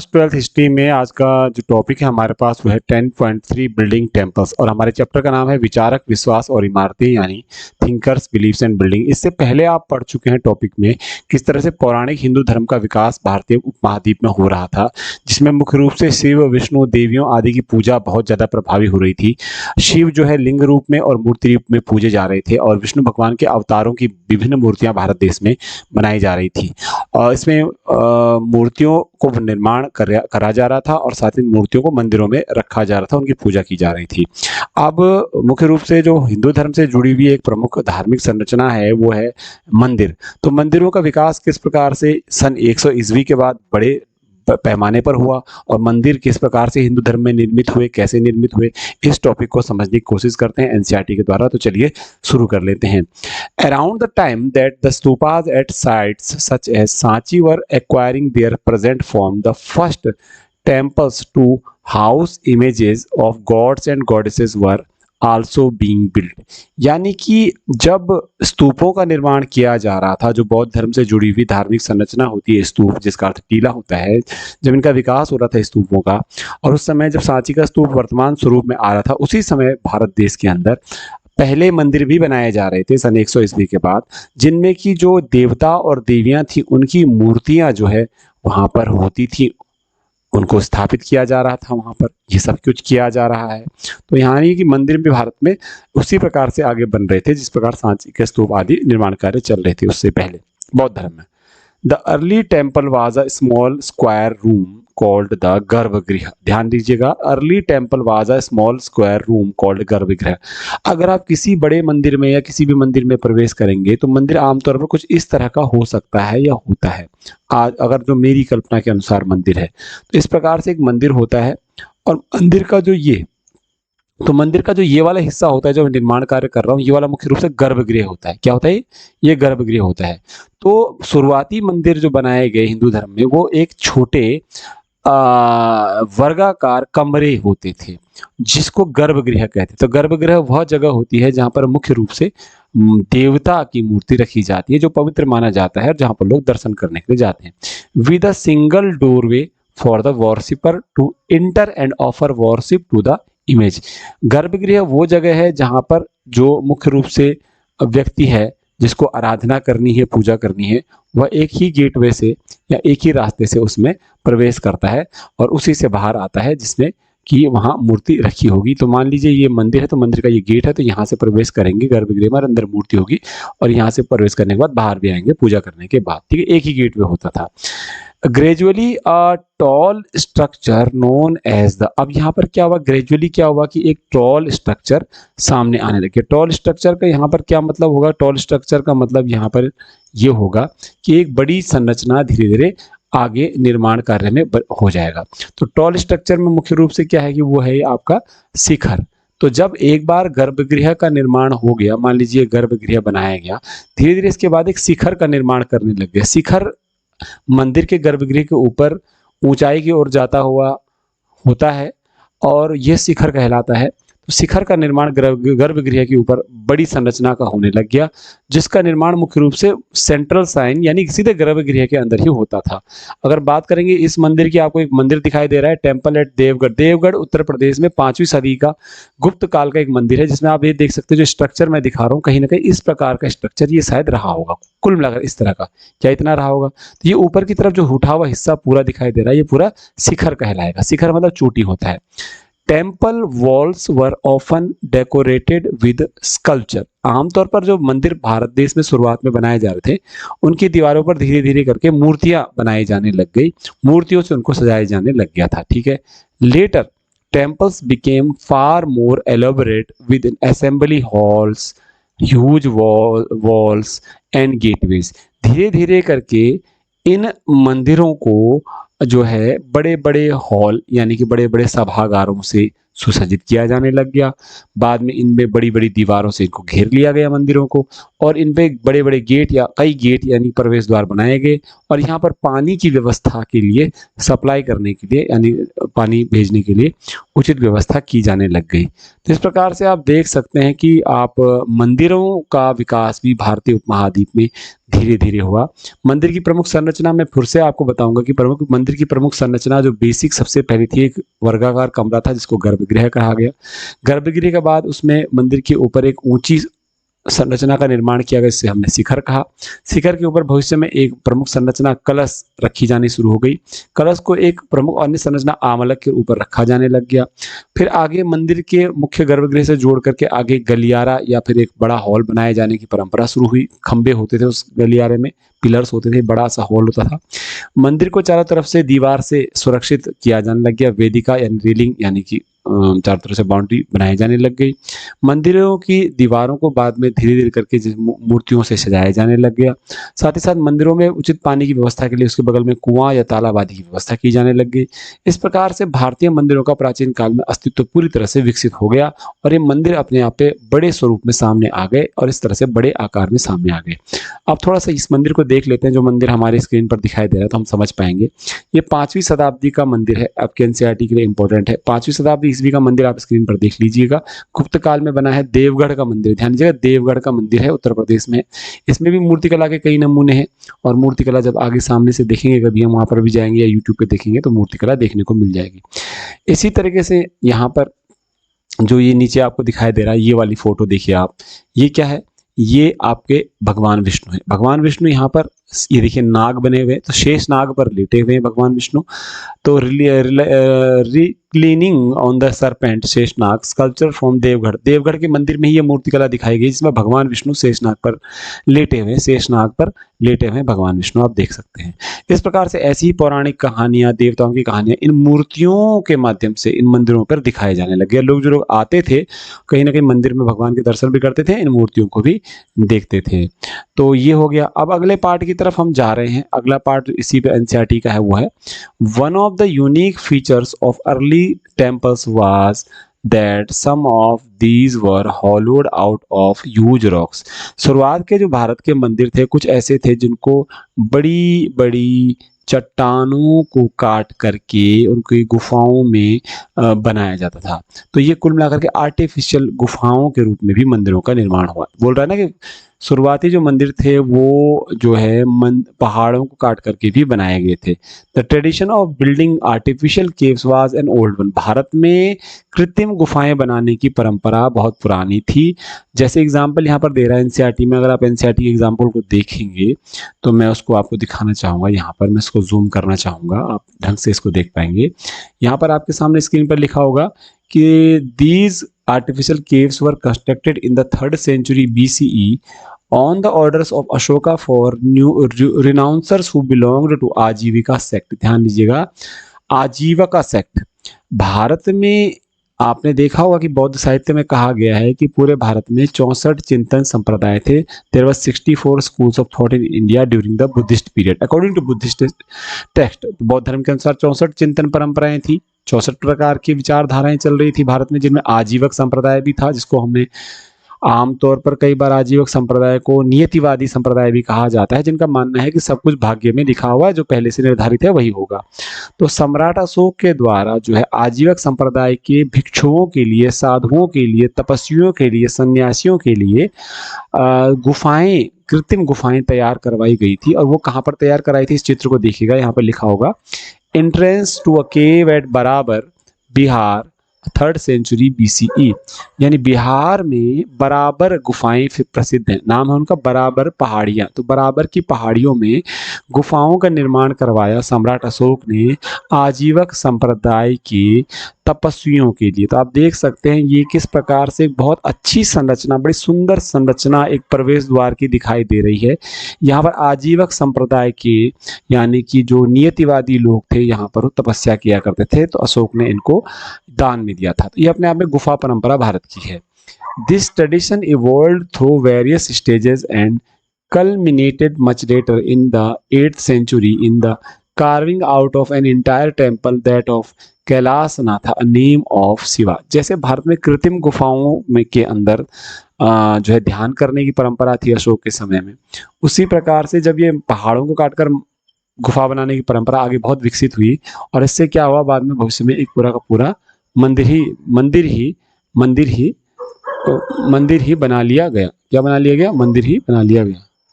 Twelfth history में आज का जो टॉपिक है हमारे पास वो है 10.3 बिल्डिंग टेम्पल्स और हमारे चैप्टर का नाम है विचारक विश्वास और इमारतें यानी थिंकर्स बिलीव्स एंड बिल्डिंग। इससे पहले आप पढ़ चुके हैं टॉपिक में किस तरह से पौराणिक हिंदू धर्म का विकास भारतीय उपमहाद्वीप में हो रहा था, जिसमें मुख्य रूप से शिव विष्णु देवियों आदि की पूजा बहुत ज़्यादा प्रभावी हो रही थी। शिव जो है लिंग रूप में और मूर्ति रूप में पूजे जा रहे थे और विष्णु भगवान के अवतारों की विभिन्न मूर्तियां भारत देश में बनाई जा रही थी। और इसमें मूर्तियों को निर्माण करा जा रहा था और साथ ही मूर्तियों को मंदिरों में रखा जा रहा था, उनकी पूजा की जा रही थी। अब मुख्य रूप से जो हिंदू धर्म से जुड़ी हुई एक प्रमुख धार्मिक संरचना है वो है मंदिर। तो मंदिरों का विकास किस प्रकार से सन 100 ईस्वी के बाद बड़े पैमाने पर हुआ और मंदिर किस प्रकार से हिंदू धर्म में निर्मित हुए, कैसे निर्मित हुए, इस टॉपिक को समझने की कोशिश करते हैं एनसीईआरटी के द्वारा। तो चलिए शुरू कर लेते हैं। Around the time that the stupas at sites such as Sanchi were acquiring their present form, the first temples to house images of gods and goddesses were also being built। यानी कि जब स्तूपों का निर्माण किया जा रहा था, जो बौद्ध धर्म से जुड़ी हुई धार्मिक संरचना होती है स्तूप, जिसका अर्थ टीला होता है, जब इनका विकास हो रहा था स्तूपों का, और उस समय जब सांची का स्तूप वर्तमान स्वरूप में आ रहा था, उसी समय भारत देश के अंदर पहले मंदिर भी बनाए जा रहे थे सन 100 ईस्वी के बाद, जिनमें की जो देवता और देवियां थी उनकी मूर्तियां जो है वहां पर होती थी, उनको स्थापित किया जा रहा था, वहां पर ये सब कुछ किया जा रहा है। तो यहाँ नहीं कि मंदिर भी भारत में उसी प्रकार से आगे बन रहे थे जिस प्रकार सांची के स्तूप आदि निर्माण कार्य चल रहे थे उससे पहले बौद्ध धर्म में। The early temple was a small square room called the गर्भगृह। ध्यान दीजिएगा, early temple was a small square room called गर्भगृह। अगर आप किसी बड़े मंदिर में या किसी भी मंदिर में प्रवेश करेंगे तो मंदिर आमतौर पर कुछ इस तरह का हो सकता है या होता है। आज अगर जो मेरी कल्पना के अनुसार मंदिर है तो इस प्रकार से एक मंदिर होता है, और मंदिर का जो ये वाला हिस्सा होता है जो मैं निर्माण कार्य कर रहा हूँ, ये वाला मुख्य रूप से गर्भगृह होता है। क्या होता है ये गर्भगृह होता है। तो शुरुआती मंदिर जो बनाए गए हिंदू धर्म में वो एक छोटे वर्गाकार कमरे होते थे जिसको गर्भगृह कहते हैं। तो गर्भगृह वह जगह होती है जहां पर मुख्य रूप से देवता की मूर्ति रखी जाती है, जो पवित्र माना जाता है और जहां पर लोग दर्शन करने के लिए जाते हैं। With a single doorway for the worshipper to enter and offer worship to the image. गर्भगृह वो जगह है जहां पर जो मुख्य रूप से व्यक्ति है जिसको आराधना करनी है, पूजा करनी है, वह एक ही गेटवे से या एक ही रास्ते से उसमें प्रवेश करता है और उसी से बाहर आता है जिसमें कि वहाँ मूर्ति रखी होगी। तो मान लीजिए ये मंदिर है, तो मंदिर का ये गेट है, तो यहाँ से प्रवेश करेंगे गर्भगृह में, अंदर मूर्ति होगी और यहाँ से प्रवेश करने के बाद बाहर भी आएंगे पूजा करने के बाद। ठीक है, एक ही गेटवे होता था। Gradually a tall structure known as the, अब यहाँ पर क्या हुआ, ग्रेजुअली क्या हुआ कि एक टॉल स्ट्रक्चर सामने आने लगे। टॉल स्ट्रक्चर का यहाँ पर क्या मतलब होगा, टॉल स्ट्रक्चर का मतलब यहाँ पर ये होगा कि एक बड़ी संरचना धीरे धीरे आगे निर्माण कार्य में हो जाएगा। तो टॉल स्ट्रक्चर में मुख्य रूप से क्या है कि वो है आपका शिखर। तो जब एक बार गर्भगृह का निर्माण हो गया, मान लीजिए गर्भगृह बनाया गया, धीरे धीरे इसके बाद एक शिखर का निर्माण करने लग गया। शिखर मंदिर के गर्भगृह के ऊपर ऊंचाई की ओर जाता हुआ होता है और यह शिखर कहलाता है। तो शिखर का निर्माण गर्भगृह के ऊपर बड़ी संरचना का होने लग गया, जिसका निर्माण मुख्य रूप से सेंट्रल साइन यानी सीधे गर्भगृह के अंदर ही होता था। अगर बात करेंगे इस मंदिर की, आपको एक मंदिर दिखाई दे रहा है, टेम्पल एट देवगढ़। देवगढ़ उत्तर प्रदेश में 5वीं सदी का गुप्त काल का एक मंदिर है, जिसमें आप ये देख सकते हो जो स्ट्रक्चर मैं दिखा रहा हूँ, कहीं ना कहीं इस प्रकार का स्ट्रक्चर ये शायद रहा होगा, कुल मिलाकर इस तरह का। क्या इतना रहा होगा? तो ये ऊपर की तरफ जो उठा हुआ हिस्सा पूरा दिखाई दे रहा है, ये पूरा शिखर कहलाएगा। शिखर मतलब चोटी होता है। Temple walls were often decorated with sculpture. आमतौर पर जो मंदिर भारत देश में शुरुआत में बनाए जा रहे थे, उनकी दीवारों पर धीरे धीरे करके मूर्तियां बनाई जाने लग गई, मूर्तियों से उनको सजाया जाने लग गया था। ठीक है, later temples became far more elaborate with assembly halls, huge walls and gateways. धीरे धीरे करके इन मंदिरों को जो है बड़े बड़े हॉल यानी कि बड़े बड़े सभागारों से सुसज्जित किया जाने लग गया। बाद में इनमें बड़ी बड़ी दीवारों से इनको घेर लिया गया मंदिरों को, और इन पे बड़े बड़े गेट या कई गेट यानी प्रवेश द्वार बनाए गए, और यहाँ पर पानी की व्यवस्था के लिए, सप्लाई करने के लिए यानी पानी भेजने के लिए उचित व्यवस्था की जाने लग गई। तो इस प्रकार से आप देख सकते हैं कि आप मंदिरों का विकास भी भारतीय उपमहाद्वीप में धीरे-धीरे हुआ। मंदिर की प्रमुख संरचना मैं फिर से आपको बताऊँगा कि प्रमुख मंदिर की प्रमुख संरचना जो बेसिक सबसे पहली थी, एक वर्गाकार कमरा था जिसको गर्भगृह कहा गया। गर्भगृह के बाद उसमें मंदिर के ऊपर एक ऊँची संरचना का निर्माण किया गया, जिसे हमने शिखर कहा। शिखर के ऊपर भविष्य में एक प्रमुख संरचना कलश रखी जानी शुरू हो गई। कलश को एक प्रमुख अन्य संरचना आमलक के ऊपर रखा जाने लग गया। फिर आगे मंदिर के मुख्य गर्भगृह से जोड़ करके आगे गलियारा या फिर एक बड़ा हॉल बनाए जाने की परंपरा शुरू हुई। खंबे होते थे उस गलियारे में, पिलर्स होते थे, बड़ा सा हॉल होता था। मंदिर को चारों तरफ से दीवार से सुरक्षित किया जाने लग गया। वेदिका यानी रेलिंग यानी कि चारों तरफ से बाउंड्री बनाई जाने लग गई। मंदिरों की दीवारों को बाद में धीरे-धीरे करके मूर्तियों से सजाया जाने लग गया। साथ ही साथ मंदिरों में उचित पानी की व्यवस्था के लिए उसके बगल में कुआँ या तालाब आदि की व्यवस्था की जाने लग गई। इस प्रकार से भारतीय मंदिरों का प्राचीन काल में अस्तित्व पूरी तरह से विकसित हो गया और ये मंदिर अपने आप पे बड़े स्वरूप में सामने आ गए और इस तरह से बड़े आकार में सामने आ गए। अब थोड़ा-सा इस मंदिर को देख लेते हैं, जो मंदिर हमारे स्क्रीन पर दिखाई दे रहा है, तो हम समझ पाएँगे। ये 5वीं शताब्दी का मंदिर है, आपके एनसीईआरटी के लिए इम्पोर्टेंट है। 5वीं शताब्दी ईस्वी का मंदिर आप स्क्रीन पर देख लीजिएगा। गुप्त काल में बना है, देवगढ़ का मंदिर, ध्यान दीजिएगा, देवगढ़ का मंदिर है, उत्तर प्रदेश में। इसमें भी मूर्तिकला के कई नमूने हैं और मूर्तिकला जब आगे सामने से देखेंगे, कभी हम वहाँ पर भी जाएँगे या यूट्यूब पे देखेंगे तो मूर्तिकला देखने को मिल जाएगी। इसी तरीके से यहाँ पर जो ये नीचे आपको दिखाई दे रहा है, ये वाली फ़ोटो देखिए आप, ये क्या है? ये आपके भगवान विष्णु हैं। भगवान विष्णु यहाँ पर ये देखिए नाग बने हुए हैं, तो शेष नाग पर लेटे हुए हैं भगवान विष्णु। तो reclining on the serpent Sheshnag sculpture from Deogarh. Deogarh के मंदिर में ही ये मूर्तिकला दिखाई गई जिसमें भगवान विष्णु शेषनाग पर लेटे हुए हैं, शेषनाग पर लेटे हुए हैं भगवान विष्णु, आप देख सकते हैं। इस प्रकार से ऐसी ही पौराणिक कहानियां, देवताओं की कहानियां इन मूर्तियों के माध्यम से इन मंदिरों पर दिखाए जाने लगे। जो लोग आते थे कहीं ना कहीं मंदिर में भगवान के दर्शन भी करते थे, इन मूर्तियों को भी देखते थे। तो ये हो गया। अब अगले पार्ट की तरफ हम जा रहे हैं। अगला पार्ट इसी पे एनसीईआरटी का है, वो है one of the unique features of early temples was that some of these were hollowed out of huge rocks। शुरुआत के जो भारत के मंदिर थे कुछ ऐसे थे जिनको बड़ी बड़ी चट्टानों को काट करके उनकी गुफाओं में बनाया जाता था। तो ये कुल मिलाकर के आर्टिफिशियल गुफाओं के रूप में भी मंदिरों का निर्माण हुआ। बोल रहा है ना कि शुरुआती जो मंदिर थे वो जो है पहाड़ों को काट करके भी बनाए गए थे। The tradition of building artificial caves was an old one. Bharat में कृत्रिम गुफाएं बनाने की परंपरा बहुत पुरानी थी। जैसे एग्जाम्पल यहाँ पर दे रहा है एनसीईआरटी में, अगर आप एनसीईआरटी के एग्जाम्पल को देखेंगे तो मैं उसको आपको दिखाना चाहूँगा। यहाँ पर मैं इसको जूम करना चाहूँगा, आप ढंग से इसको देख पाएंगे। यहाँ पर आपके सामने स्क्रीन पर लिखा होगा कि these artificial caves were constructed in the 3rd century BCE on the orders of Ashoka for new renouncers who belonged to आजीविका सेक्ट। ध्यान दीजिएगा, आजीविका सेक्ट। भारत में आपने देखा होगा कि बौद्ध साहित्य में कहा गया है कि पूरे भारत में 64 चिंतन संप्रदाय थे। There were 64 schools of thought in India during the Buddhist period according to Buddhist text. बौद्ध धर्म के अनुसार 64 चिंतन परंपराएं थी, 64 प्रकार की विचारधाराएं चल रही थी भारत में, जिनमें आजीवक संप्रदाय भी था, जिसको हमने आमतौर पर कई बार आजीवक संप्रदाय को नियतिवादी संप्रदाय भी कहा जाता है, जिनका मानना है कि सब कुछ भाग्य में लिखा हुआ है, जो पहले से निर्धारित है वही होगा। तो सम्राट अशोक के द्वारा जो है आजीवक संप्रदाय के भिक्षुओं के लिए, साधुओं के लिए, तपस्वियों के लिए, सन्यासियों के लिए गुफाएं, कृत्रिम गुफाएं तैयार करवाई गई थी। और वो कहाँ पर तैयार कराई थी, इस चित्र को देखिएगा, यहाँ पर लिखा होगा entrance to a cave at Barabar, Bihar, 3rd century BCE। यानी बिहार में बराबर गुफाएं प्रसिद्ध हैं। नाम है उनका बराबर पहाड़ियाँ। तो बराबर की पहाड़ियों में गुफाओं का निर्माण करवाया सम्राट अशोक ने आजीवक संप्रदाय के तपस्वियों के लिए। तो आप देख सकते हैं ये किस प्रकार से बहुत अच्छी संरचना, बड़ी सुंदर संरचना एक प्रवेश द्वार की दिखाई दे रही है। यहाँ पर आजीवक संप्रदाय के यानी कि जो नियतिवादी लोग थे यहाँ पर तपस्या किया करते थे, तो अशोक ने इनको दान में दिया था। तो ये अपने आप में गुफा परंपरा भारत की है। This tradition evolved through various stages and culminated much later in the 8th century in the carving out of an entire temple that of Kailashnath, a name of Shiva. जैसे भारत में कृत्रिम गुफाओं में के अंदर जो है ध्यान करने की परंपरा थी अशोक के समय में, उसी प्रकार से जब ये पहाड़ों को काटकर गुफा बनाने की परंपरा आगे बहुत विकसित हुई, और इससे क्या हुआ, बाद में भविष्य में एक पूरा का पूरा मंदिर ही बना लिया गया। क्या बना लिया गया? मंदिर ही बना लिया गया।